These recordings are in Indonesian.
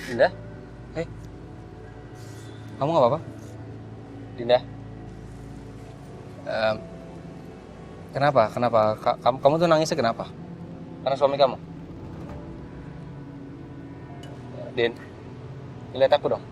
Dinda? Hei, kamu nggak apa-apa? Dinda? Em, kenapa? Kenapa? Kamu tuh nangisnya kenapa? Karena suami kamu? Din, lihat aku dong.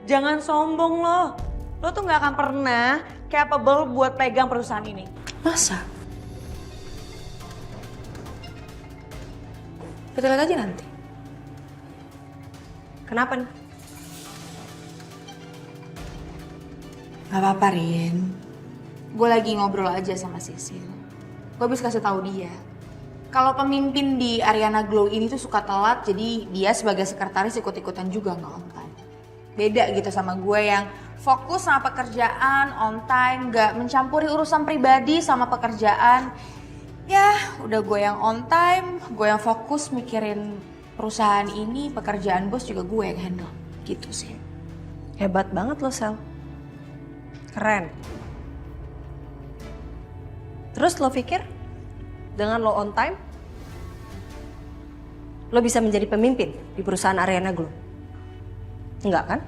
Jangan sombong lo. Lo tuh gak akan pernah capable buat pegang perusahaan ini. Masa? Kita lihat aja nanti. Kenapa nih? Gak apa-apa, Rin. Gue lagi ngobrol aja sama Sisil. Gue habis kasih tahu dia. Kalau pemimpin di Ariana Glow ini tuh suka telat, jadi dia sebagai sekretaris ikut-ikutan juga nggak on time. Beda gitu sama gue yang fokus sama pekerjaan, on time, nggak mencampuri urusan pribadi sama pekerjaan. Ya, udah gue yang on time, gue yang fokus mikirin perusahaan ini, pekerjaan bos juga gue yang handle. Gitu sih. Hebat banget lo, Sel. Keren. Terus lo pikir dengan lo on time, lo bisa menjadi pemimpin di perusahaan Ariana Glow? Enggak kan?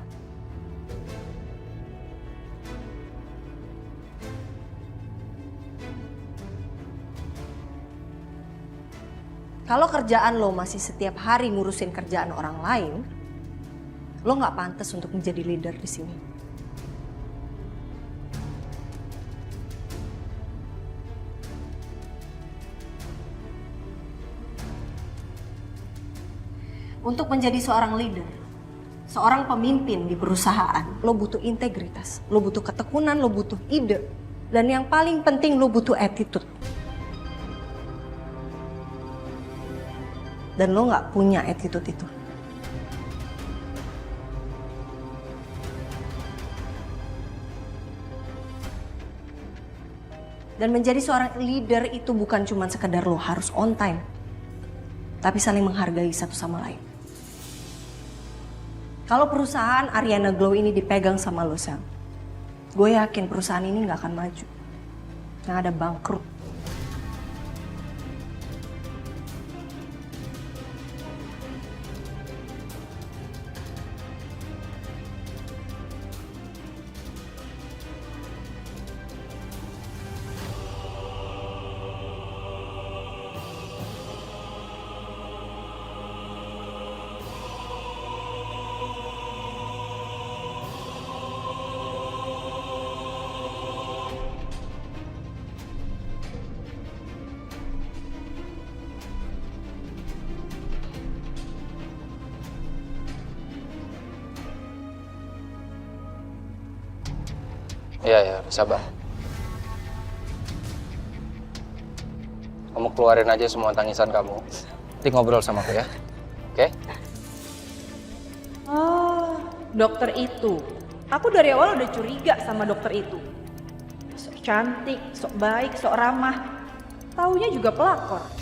Kalau kerjaan lo masih setiap hari ngurusin kerjaan orang lain, lo nggak pantas untuk menjadi leader di sini. Untuk menjadi seorang leader, seorang pemimpin di perusahaan, lo butuh integritas, lo butuh ketekunan, lo butuh ide, dan yang paling penting lo butuh attitude. Dan lo nggak punya attitude itu. Dan menjadi seorang leader itu bukan cuma sekedar lo harus on time, tapi saling menghargai satu sama lain. Kalau perusahaan Ariana Glow ini dipegang sama lo, Sam, gue yakin perusahaan ini nggak akan maju. Yang ada bangkrut. Iya, sabar. Kamu keluarin aja semua tangisan kamu. Nanti ngobrol sama aku ya. Oke? Oh, dokter itu. Aku dari awal udah curiga sama dokter itu. Sok cantik, sok baik, sok ramah. Taunya juga pelakor.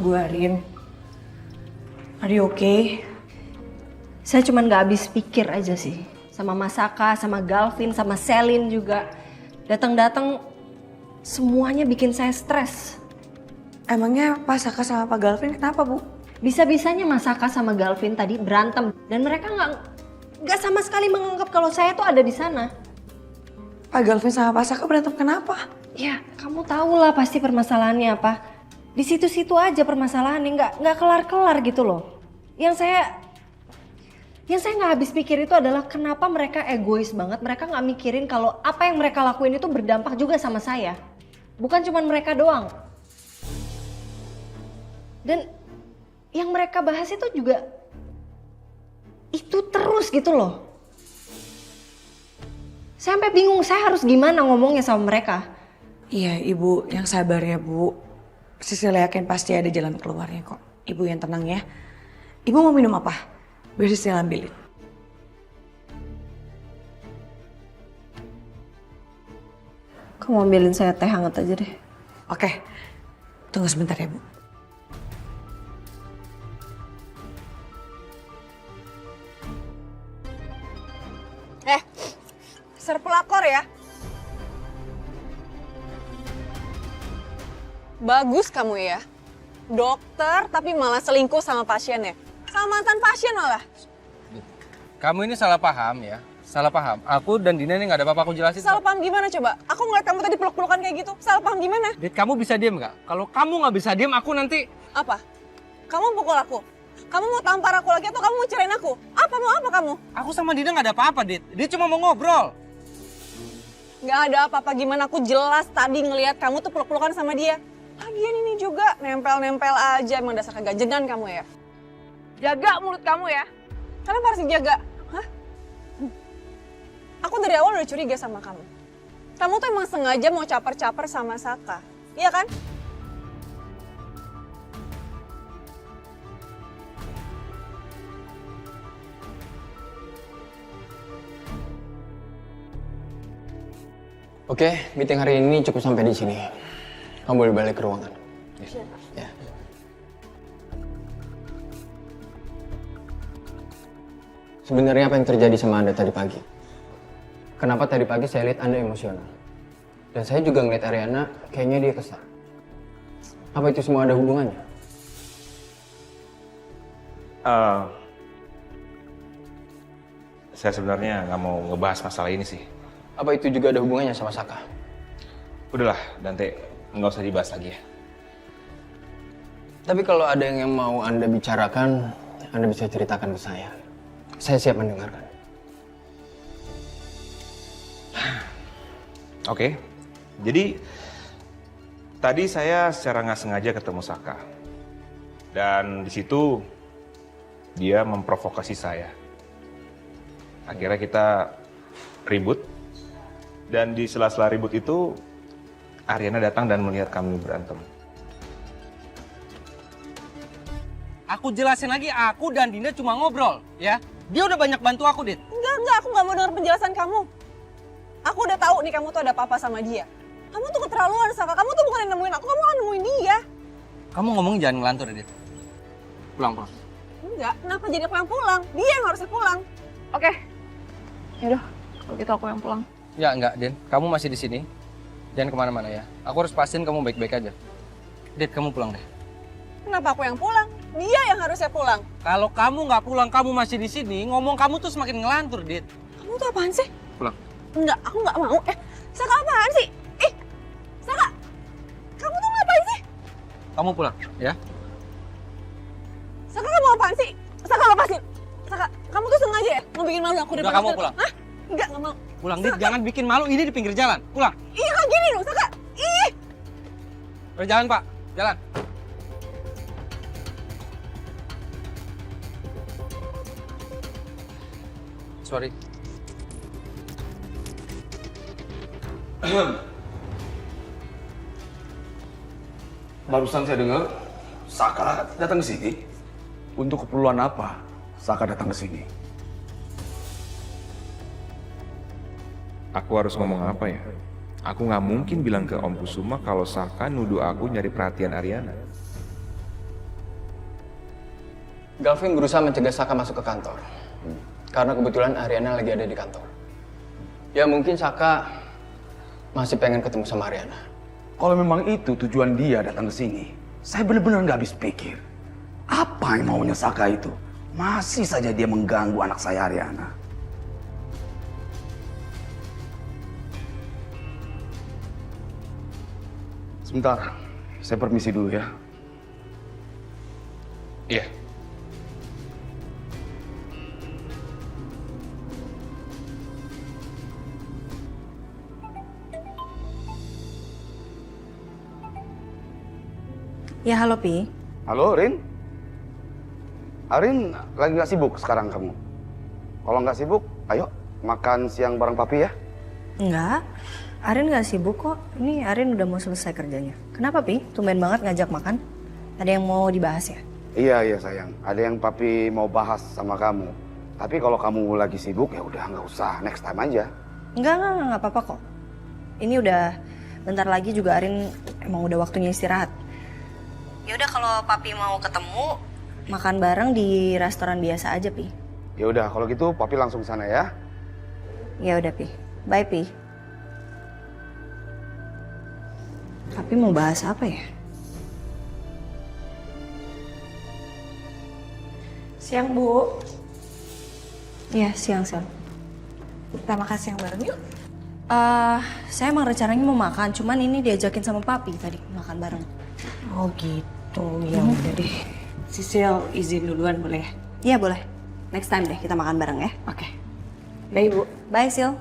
Gue, Rin. Are you okay? Saya cuman gak habis pikir aja sih. Sama Masaka, sama Galvin, sama Selin juga. Datang-datang semuanya bikin saya stres. Emangnya Pak Saka sama Pak Galvin kenapa, Bu? Bisa-bisanya Masaka sama Galvin tadi berantem. Dan mereka nggak sama sekali menganggap kalau saya tuh ada di sana. Pak Galvin sama Pak Saka berantem kenapa? Ya, kamu tahu lah pasti permasalahannya apa. Di situ-situ aja permasalahannya, nggak kelar-kelar gitu loh. Yang saya nggak habis pikir itu adalah kenapa mereka egois banget. Mereka nggak mikirin kalau apa yang mereka lakuin itu berdampak juga sama saya. Bukan cuma mereka doang. Dan yang mereka bahas itu juga itu terus gitu loh. Saya sampai bingung, saya harus gimana ngomongnya sama mereka. Iya ibu, yang sabar ya bu. Sisil yakin pasti ada jalan keluarnya kok. Ibu yang tenang ya. Ibu mau minum apa? Biar Sisil ambilin. Kamu ambilin saya teh hangat aja deh. Oke, tunggu sebentar ya bu. Ser pelakor ya. Bagus kamu ya. Dokter tapi malah selingkuh sama pasiennya. Sama mantan pasien malah. Kamu ini salah paham ya. Salah paham. Aku dan Dina ini nggak ada apa-apa, aku jelasin. Salah paham gimana coba? Aku ngeliat kamu tadi peluk-pelukan kayak gitu. Salah paham gimana? Dit, kamu bisa diem nggak? Kalau kamu nggak bisa diem, aku nanti... Apa? Kamu pukul aku? Kamu mau tampar aku lagi atau kamu mau cerain aku? Mau apa kamu? Aku sama Dina nggak ada apa-apa, Dit. Dia cuma mau ngobrol. Gak ada apa-apa, gimana aku jelas tadi ngelihat kamu tuh peluk-pelukan sama dia. Lagian ini juga nempel-nempel aja, emang dasar kegajengan kamu ya. Jaga mulut kamu ya. Kenapa harus dijaga? Hah? Aku dari awal udah curiga sama kamu. Kamu tuh emang sengaja mau caper-caper sama Saka, iya kan? Oke, meeting hari ini cukup sampai di sini. Kamu boleh balik ke ruangan. Ya. Sebenarnya apa yang terjadi sama Anda tadi pagi? Kenapa tadi pagi saya lihat Anda emosional? Dan saya juga ngeliat Ariana, kayaknya dia kesal. Apa itu semua ada hubungannya? Saya sebenarnya nggak mau ngebahas masalah ini sih. Apa itu juga ada hubungannya sama Saka? Udahlah, Dante, nggak usah dibahas lagi ya. Tapi kalau ada yang mau Anda bicarakan, Anda bisa ceritakan ke saya. Saya siap mendengarkan. Oke, jadi tadi saya secara nggak sengaja ketemu Saka. Dan di situ dia memprovokasi saya. Akhirnya kita ribut. Dan di sela-sela ribut itu, Ariana datang dan melihat kami berantem. Aku jelasin lagi, aku dan Dina cuma ngobrol, ya. Dia udah banyak bantu aku, Dit. Enggak, aku nggak mau dengar penjelasan kamu. Aku udah tahu nih kamu tuh ada apa-apa sama dia. Kamu tuh keterlaluan, Saka. Kamu tuh bukan yang nemuin aku, kamu yang nemuin dia. Kamu ngomong jangan ngelantur ya, Dit. Pulang. Enggak, kenapa jadi aku yang pulang? Dia yang harusnya pulang. Oke. Yaudah, kalau gitu aku yang pulang. Ya enggak, Din. Kamu masih di sini. Jangan kemana-mana ya. Aku harus pastiin kamu baik-baik aja. Dit, kamu pulang deh. Kenapa aku yang pulang? Dia yang harusnya pulang. Kalau kamu nggak pulang, kamu masih di sini, ngomong kamu tuh semakin ngelantur, Dit. Kamu tuh apaan sih? Pulang. Enggak, aku nggak mau. Saka apaan sih? Saka, kamu tuh ngapain sih? Kamu pulang, ya. Saka, kamu apaan sih? Saka, lepasin. Saka, kamu tuh sengaja ya mau bikin malu aku di Udah, depan kamu hotel? pulang. Hah? Enggak mau. Pulang, Dit. Jangan bikin malu ini di pinggir jalan. Pulang. Iya, nggak gini dong, Saka. Ih. Udah, jalan, Pak. Jalan. Sorry. Barusan saya dengar Saka datang ke sini. Untuk keperluan apa Saka datang ke sini? Aku harus ngomong apa ya? Aku nggak mungkin bilang ke Om Kusuma kalau Saka nuduh aku nyari perhatian Ariana. Galvin berusaha mencegah Saka masuk ke kantor. Karena kebetulan Ariana lagi ada di kantor. Ya mungkin Saka masih pengen ketemu sama Ariana. Kalau memang itu tujuan dia datang ke sini, saya benar-benar nggak habis pikir. Apa yang maunya Saka itu? Masih saja dia mengganggu anak saya Ariana. Sebentar, saya permisi dulu ya. Iya. Ya halo Pi. Halo Rin. Arin lagi nggak sibuk sekarang kamu? Kalau nggak sibuk, ayo makan siang bareng papi ya. Enggak, Arin nggak sibuk kok. Ini Arin udah mau selesai kerjanya. Kenapa, Pi? Tumben banget ngajak makan. Ada yang mau dibahas ya? Iya sayang, ada yang papi mau bahas sama kamu. Tapi kalau kamu lagi sibuk ya udah nggak usah, next time aja. Enggak apa-apa kok. Ini udah bentar lagi juga Arin emang udah waktunya istirahat. Ya udah kalau papi mau ketemu, makan bareng di restoran biasa aja, Pi. Ya udah kalau gitu papi langsung sana ya. Ya udah, Pi. Bye, Pi. Papi mau bahas apa ya? Siang, Bu. Iya, siang. Kita makan siang bareng yuk. Saya emang rencananya mau makan, cuman ini diajakin sama papi tadi makan bareng. Oh gitu, ya udah deh. Sisil izin duluan boleh? Iya boleh. Next time deh kita makan bareng ya. Oke. Bye, Bu. Bye, Sil.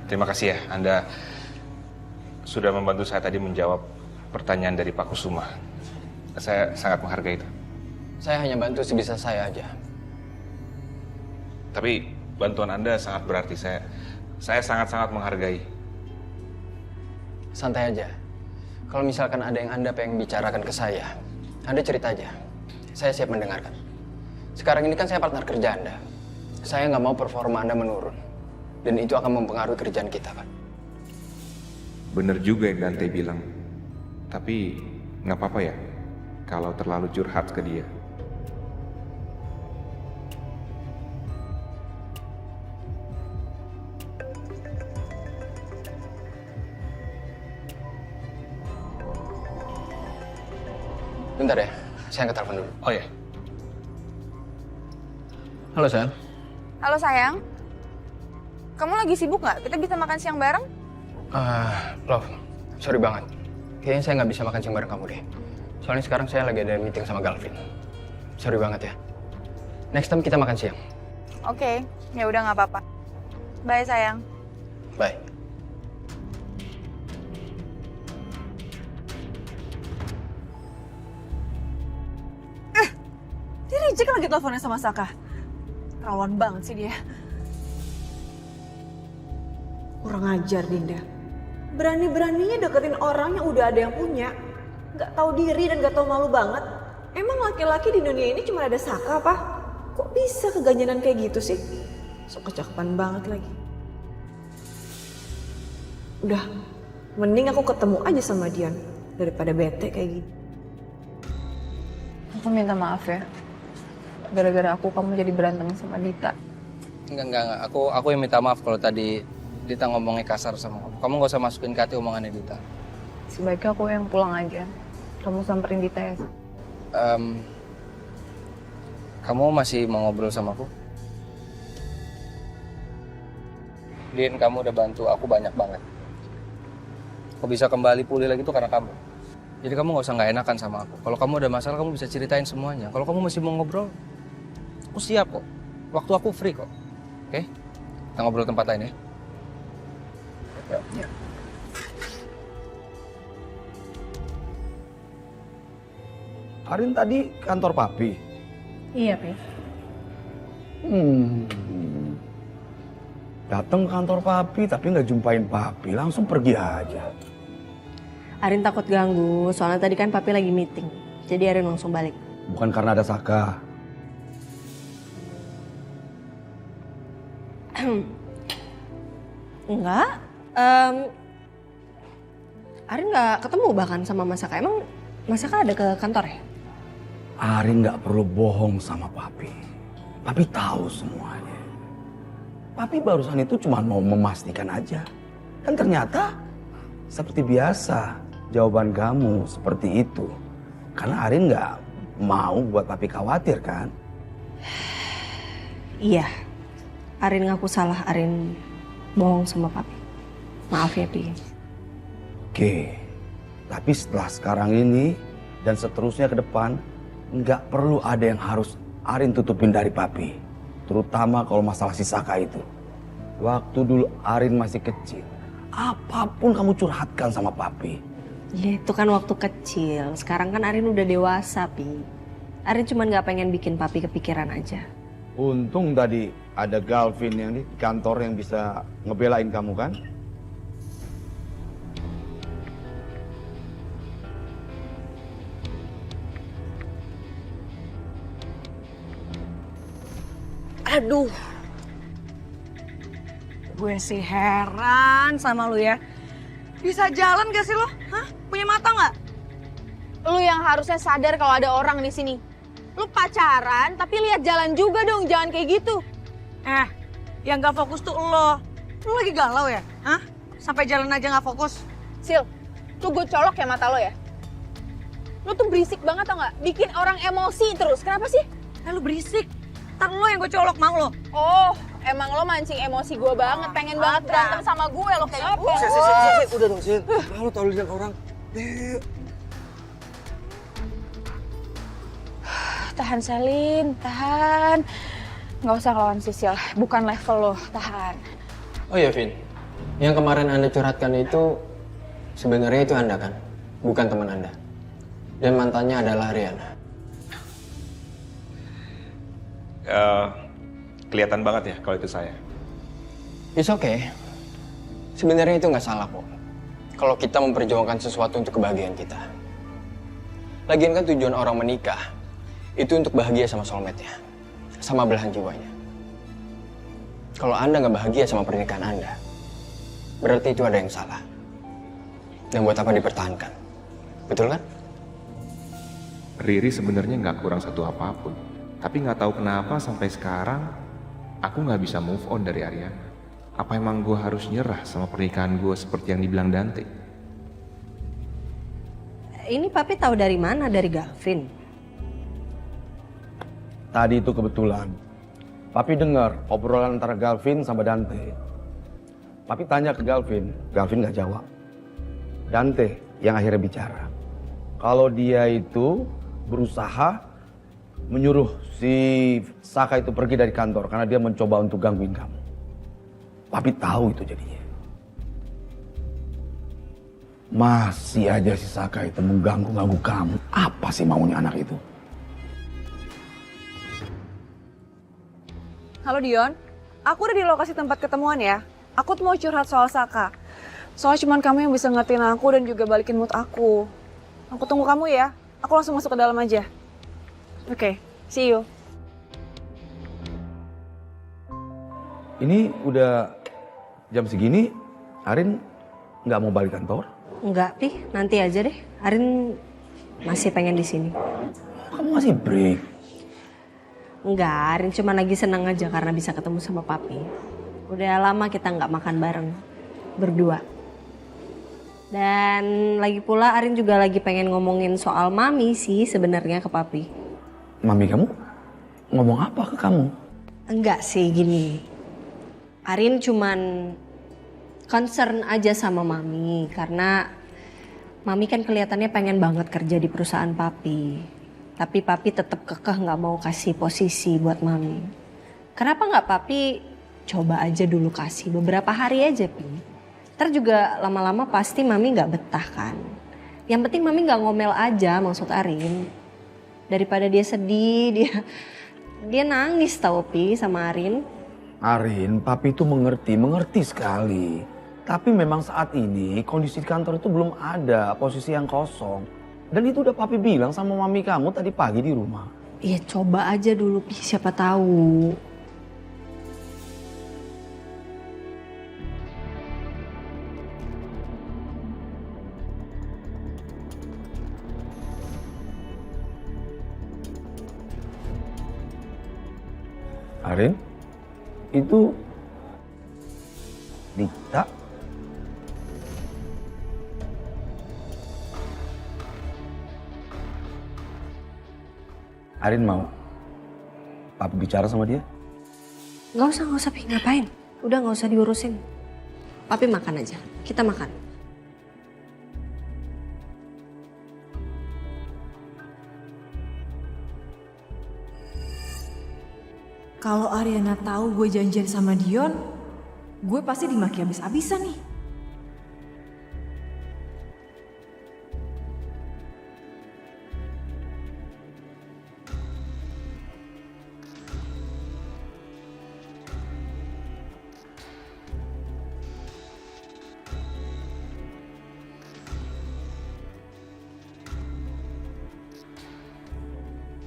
Terima kasih ya, Anda sudah membantu saya tadi menjawab pertanyaan dari Pak Kusuma. Saya sangat menghargai itu. Saya hanya bantu sebisa saya aja. Tapi bantuan Anda sangat berarti. Saya sangat-sangat menghargai. Santai aja. Kalau misalkan ada yang Anda pengen bicarakan ke saya, Anda cerita aja. Saya siap mendengarkan. Sekarang ini kan saya partner kerja Anda. Saya nggak mau performa Anda menurun. Dan itu akan mempengaruhi kerjaan kita, kan? Bener juga yang Dante bilang. Tapi nggak apa-apa ya kalau terlalu curhat ke dia. Bentar ya, saya angkat telepon dulu. Oh ya, Halo, sayang. Halo sayang, kamu lagi sibuk nggak? Kita bisa makan siang bareng? Love, sorry banget. Kayaknya saya nggak bisa makan siang bareng kamu deh. Soalnya sekarang saya lagi ada meeting sama Galvin. Sorry banget ya. Next time kita makan siang. Oke, ya udah nggak apa-apa. Bye sayang. Bye. Dia reject lagi teleponnya sama Saka. Rawan banget sih dia. Kurang ajar Dinda. Berani-beraninya deketin orang yang udah ada yang punya. Gak tahu diri dan gak tahu malu banget. Emang laki-laki di dunia ini cuma ada Saka apa? Kok bisa keganjanan kayak gitu sih? Sok kecakapan banget lagi. Udah, mending aku ketemu aja sama Dian daripada bete kayak gitu. Aku minta maaf ya. Gara-gara aku kamu jadi berantem sama Dita. Enggak. Aku yang minta maaf kalau tadi Dita ngomongnya kasar sama kamu. Kamu nggak usah masukin ke hati omongannya Dita. Sebaiknya aku yang pulang aja. Kamu samperin Dita ya. Kamu masih mau ngobrol sama aku? Din, kamu udah bantu aku banyak banget. Aku bisa kembali pulih lagi tuh karena kamu. Jadi kamu nggak usah nggak enakan sama aku. Kalau kamu ada masalah, kamu bisa ceritain semuanya. Kalau kamu masih mau ngobrol, aku siap kok. Waktu aku free kok. Oke? Kita ngobrol tempat lain ya. Yuk. Arin tadi kantor papi. Iya, Pi. Datang ke kantor papi tapi nggak jumpain papi, langsung pergi aja. Arin takut ganggu, soalnya tadi kan papi lagi meeting. Jadi Arin langsung balik. Bukan karena ada Saka. Enggak. Arin nggak ketemu bahkan sama Mas Saka. Emang Mas Saka ada ke kantor ya? Arin nggak perlu bohong sama papi. Papi tahu semuanya. Papi barusan itu cuma mau memastikan aja. Dan ternyata seperti biasa jawaban kamu seperti itu. Karena Arin nggak mau buat papi khawatir kan? Iya. Arin ngaku salah. Arin bohong sama papi. Maaf ya, Pi. Oke, tapi setelah sekarang ini dan seterusnya ke depan, nggak perlu ada yang harus Arin tutupin dari papi. Terutama kalau masalah si Saka itu. Waktu dulu Arin masih kecil, apapun kamu curhatkan sama papi. Ya itu kan waktu kecil. Sekarang kan Arin udah dewasa, Pi. Arin cuma nggak pengen bikin papi kepikiran aja. Untung tadi ada Galvin yang di kantor yang bisa ngebelain kamu kan? Aduh. Gue sih heran sama lu ya. Bisa jalan gak sih lo? Hah? Punya mata nggak? Lu yang harusnya sadar kalau ada orang di sini. Lu pacaran tapi lihat jalan juga dong, jangan kayak gitu. Yang gak fokus tuh lo. Lu lagi galau ya? Hah? Sampai jalan aja gak fokus. Sil, lu gue colok ya mata lo ya. Lu tuh berisik banget tau gak? Bikin orang emosi terus, kenapa sih? Lu berisik. Ntar lo yang gue colok, mau lo? Oh, emang lo mancing emosi gue banget, pengen banget berantem sama gue lo kayak apa? Udah dong, Sil. Lu tau lihat orang. Tahan Selin, tahan. Nggak usah lawan Sisil, bukan level lo, tahan. Oh iya, Vin. Yang kemarin Anda curhatkan itu sebenarnya itu Anda kan? Bukan teman Anda. Dan mantannya adalah Ariana. Kelihatan banget ya kalau itu saya. It's okay. Sebenarnya itu nggak salah kok. Kalau kita memperjuangkan sesuatu untuk kebahagiaan kita. Lagian kan tujuan orang menikah itu untuk bahagia sama soulmate-nya. Sama belahan jiwanya. Kalau Anda nggak bahagia sama pernikahan Anda, berarti itu ada yang salah. Dan buat apa dipertahankan? Betul kan? Riri sebenarnya nggak kurang satu apapun. Tapi nggak tahu kenapa sampai sekarang aku nggak bisa move on dari Ariana. Apa emang gue harus nyerah sama pernikahan gue seperti yang dibilang Dante? Ini papi tahu dari mana? Dari Galvin? Tadi itu kebetulan. Papi dengar obrolan antara Galvin sama Dante. Papi tanya ke Galvin nggak jawab. Dante yang akhirnya bicara. Kalau dia itu berusaha menyuruh si Saka itu pergi dari kantor karena dia mencoba untuk gangguin kamu. Papi tahu itu jadinya. Masih aja si Saka itu mengganggu kamu. Apa sih maunya anak itu? Halo Dion, aku udah di lokasi tempat ketemuan ya. Aku tuh mau curhat soal Saka. Soalnya cuman kamu yang bisa ngertiin aku dan juga balikin mood aku. Aku tunggu kamu ya. Aku langsung masuk ke dalam aja. Oke, see you. Ini udah jam segini, Arin nggak mau balik kantor? Enggak, Pi. Nanti aja deh. Arin masih pengen di sini. Kamu masih break? Enggak, Arin cuma lagi senang aja karena bisa ketemu sama papi. Udah lama kita nggak makan bareng. Berdua. Dan lagi pula Arin juga lagi pengen ngomongin soal mami sih sebenarnya ke papi. Mami kamu ngomong apa ke kamu? Enggak sih, gini. Arin cuman concern aja sama mami karena mami kan kelihatannya pengen banget kerja di perusahaan papi. Tapi papi tetap kekeh nggak mau kasih posisi buat mami. Kenapa nggak papi coba aja dulu kasih beberapa hari aja, Pi. Ntar juga lama-lama pasti mami nggak betah kan. Yang penting mami nggak ngomel aja, maksud Arin. Daripada dia sedih, dia nangis tau, Pi, sama Arin. Arin, papi itu mengerti sekali. Tapi memang saat ini kondisi di kantor itu belum ada posisi yang kosong. Dan itu udah papi bilang sama mami kamu tadi pagi di rumah. Iya, coba aja dulu, Pi, siapa tahu. Arin, itu Dita. Arin mau papi bicara sama dia? Nggak usah, Pi, ngapain? Udah nggak usah diurusin. Papi makan aja, kita makan. Kalau Ariana tahu gue janjian sama Dion, gue pasti dimaki habis-habisan nih.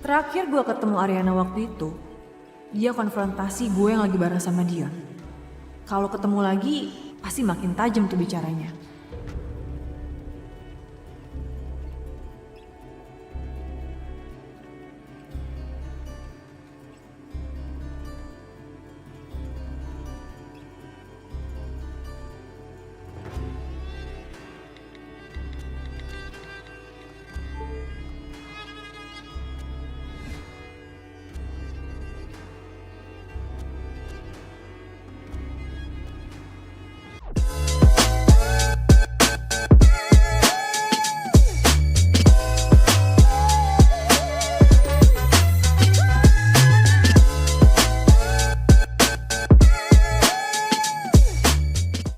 Terakhir gue ketemu Ariana waktu itu, dia konfrontasi gue yang lagi bareng sama dia. Kalau ketemu lagi, pasti makin tajam tuh bicaranya.